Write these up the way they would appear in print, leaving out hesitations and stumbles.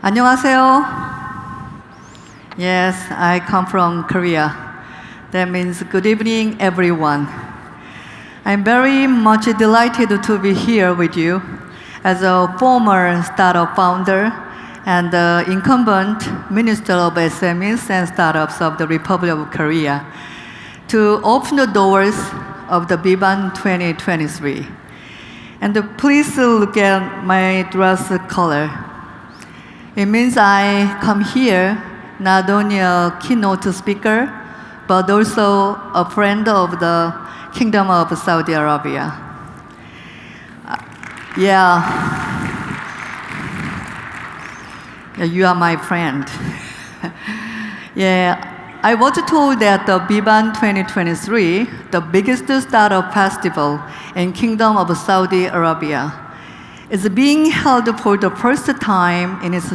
안녕하세요. Yes, I come from Korea. That means good evening, everyone. I'm very much delighted to be here with you as a former startup founder and the incumbent Minister of SMEs and Startups of the Republic of Korea to open the doors of the Biban 2023. And please look at my dress color. It means I come here not only a keynote speaker, but also a friend of the Kingdom of Saudi Arabia. Yeah, you are my friend. I was told that the Biban 2023, the biggest startup festival in Kingdom of Saudi Arabia, is being held for the first time in its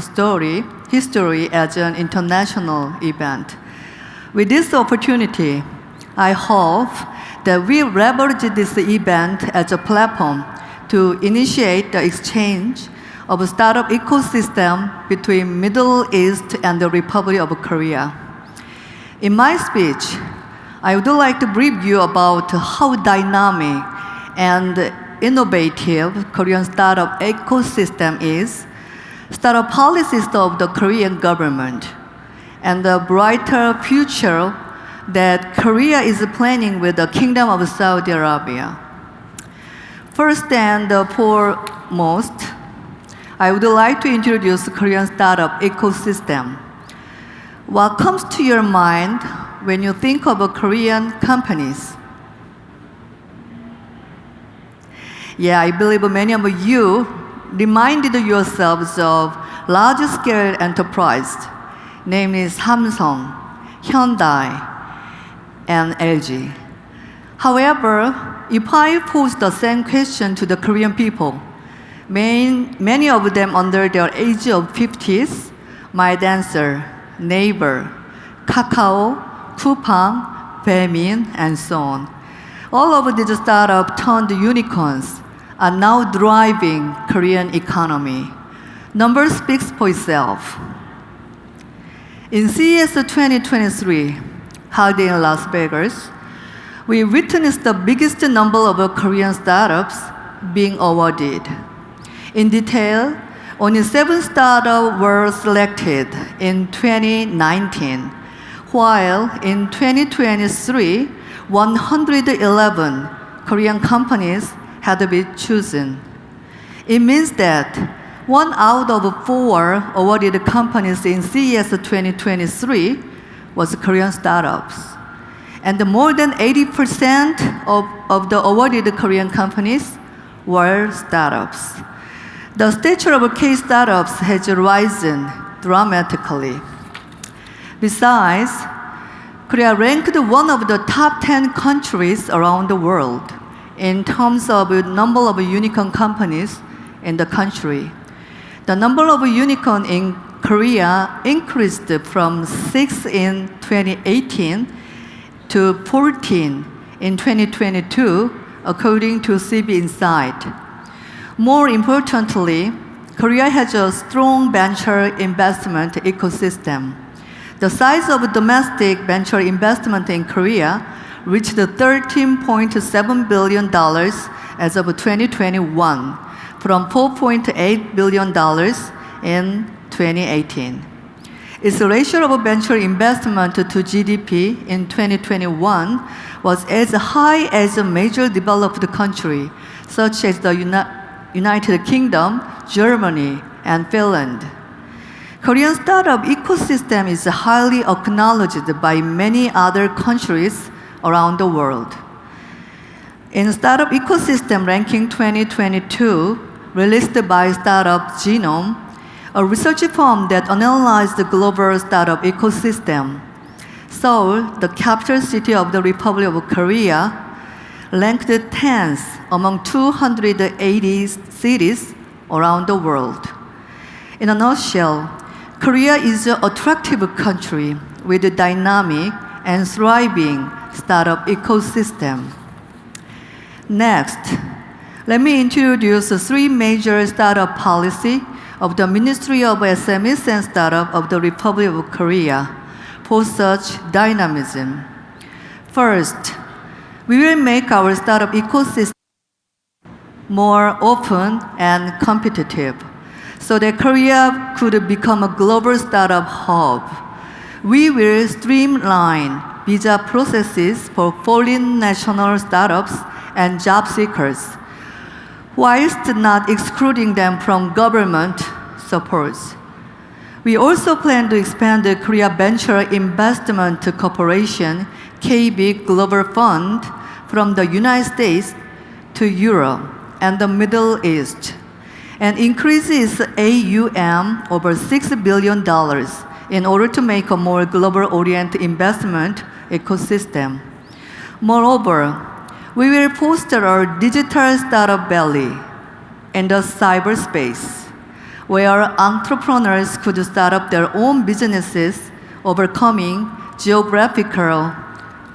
history as an international event. With this opportunity, I hope that we leverage this event as a platform to initiate the exchange of a startup ecosystem between Middle East and the Republic of Korea. In my speech, I would like to brief you about how dynamic and innovative Korean startup ecosystem is, startup policies of the Korean government, and the brighter future that Korea is planning with the Kingdom of Saudi Arabia. First and foremost, I would like to introduce Korean startup ecosystem. What comes to your mind when you think of Korean companies? I believe many of you reminded yourselves of large-scale enterprise, namely Samsung, Hyundai, and LG. However, if I pose the same question to the Korean people, many of them under their age of 50s might answer Naver, Kakao, Coupang, Baemin, and so on. All of these startups turned unicorns are now driving Korean economy. Number speaks for itself. In CES 2023, held in Las Vegas, we witnessed the biggest number of Korean startups being awarded. In detail, only 7 startups were selected in 2019, while in 2023, 111 Korean companies had been chosen. It means that 1 out of 4 awarded companies in CES 2023 was Korean startups. And more than 80% of the awarded Korean companies were startups. The stature of K startups has risen dramatically. Besides, Korea ranked one of the top 10 countries around the world in terms of number of unicorn companies in the country. The number of unicorns in Korea increased from 6 in 2018 to 14 in 2022, according to CB Insight. More importantly, Korea has a strong venture investment ecosystem. The size of domestic venture investment in Korea reached $13.7 billion as of 2021, from $4.8 billion in 2018. Its ratio of venture investment to GDP in 2021 was as high as a major developed country, such as the United Kingdom, Germany, and Finland. Korean startup ecosystem is highly acknowledged by many other countries around the world. In Startup Ecosystem Ranking 2022, released by Startup Genome, a research firm that analyzed the global startup ecosystem, Seoul, the capital city of the Republic of Korea, ranked 10th among 280 cities around the world. In a nutshell, Korea is an attractive country with a dynamic and thriving startup ecosystem. Next, let me introduce 3 major startup policies of the Ministry of SMEs and Startup of the Republic of Korea for such dynamism. First, we will make our startup ecosystem more open and competitive so that Korea could become a global startup hub. We will streamline visa processes for foreign national startups and job seekers, whilst not excluding them from government supports. We also plan to expand the Korea Venture Investment Corporation KB Global Fund from the United States to Europe and the Middle East, and increase its AUM over $6 billion in order to make a more global-oriented investment ecosystem. Moreover, we will foster a digital startup valley in the cyberspace, where entrepreneurs could start up their own businesses, overcoming geographical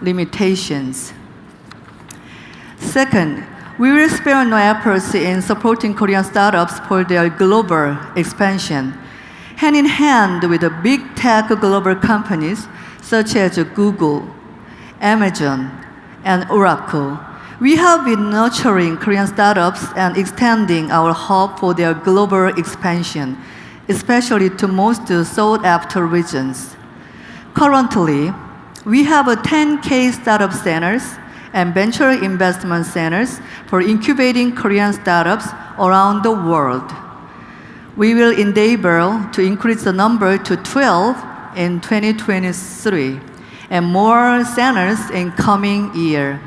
limitations. Second, we will spare no efforts in supporting Korean startups for their global expansion, hand in hand with the big tech global companies such as Google, Amazon, and Oracle. We have been nurturing Korean startups and extending our hub for their global expansion, especially to most sought-after regions. Currently, we have 10K startup centers and venture investment centers for incubating Korean startups around the world. We will endeavor to increase the number to 12 in 2023 and more centers in coming year.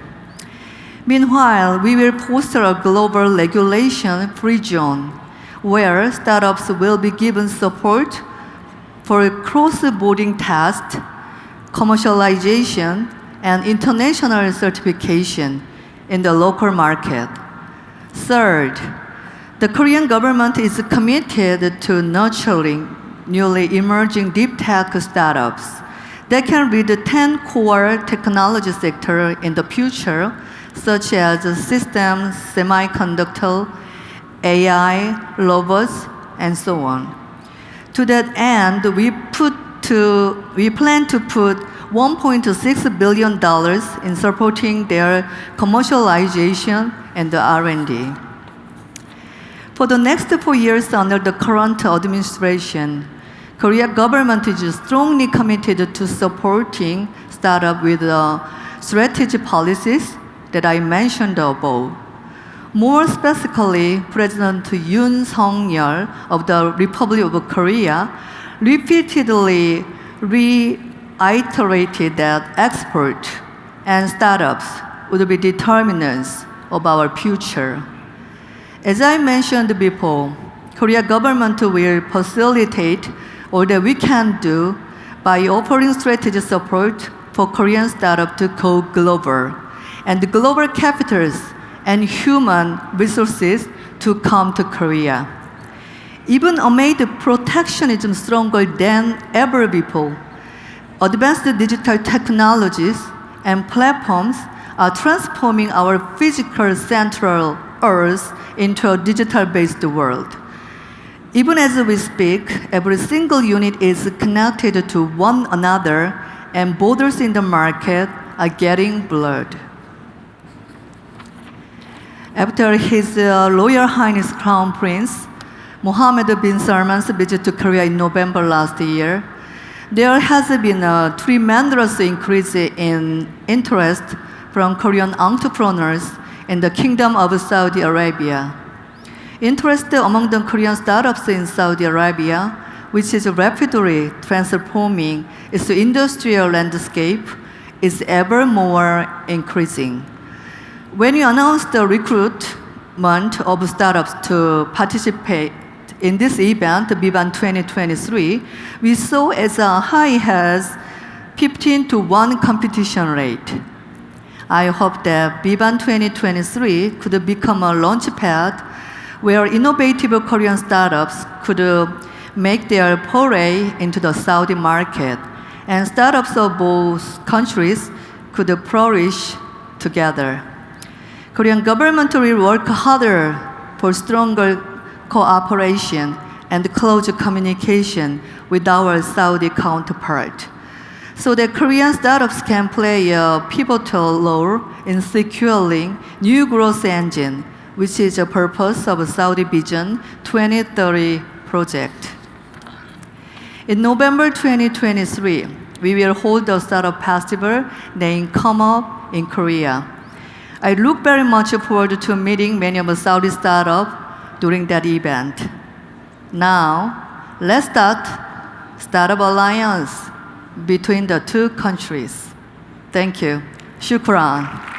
Meanwhile, we will foster a global regulation-free zone where startups will be given support for cross-border tests, commercialization, and international certification in the local market. Third, the Korean government is committed to nurturing newly emerging deep tech startups that can lead the 10 core technology sectors in the future, such as systems, semiconductor, AI, robots, and so on. To that end, we plan to put $1.6 billion in supporting their commercialization and the R&D. For the next 4 years under the current administration, Korea government is strongly committed to supporting startups with the strategic policies that I mentioned above. More specifically, President Yoon Suk-yeol of the Republic of Korea repeatedly reiterated that exports and startups would be determinants of our future. As I mentioned before, Korea government will facilitate all that we can do by offering strategic support for Korean startups to go global, and the global capitals and human resources to come to Korea. Even amid protectionism stronger than ever before, advanced digital technologies and platforms are transforming our physical central Earth into a digital-based world. Even as we speak, every single unit is connected to one another, and borders in the market are getting blurred. After His Royal Highness Crown Prince Mohammed bin Salman's visit to Korea in November last year, there has been a tremendous increase in interest from Korean entrepreneurs in the Kingdom of Saudi Arabia. Interest among the Korean startups in Saudi Arabia, which is rapidly transforming its industrial landscape, is ever more increasing. When we announced the recruitment of startups to participate in this event, Biban 2023, we saw as high as 15-1 competition rate. I hope that Biban 2023 could become a launchpad where innovative Korean startups could make their foray into the Saudi market, and startups of both countries could flourish together. Korean government will work harder for stronger cooperation and close communication with our Saudi counterpart, so that Korean startups can play a pivotal role in securing new growth engine, which is the purpose of Saudi Vision 2030 project. In November 2023, we will hold a startup festival named Come Up in Korea. I look very much forward to meeting many of the Saudi startups during that event. Now, let's start Startup Alliance between the two countries. Thank you. Shukran.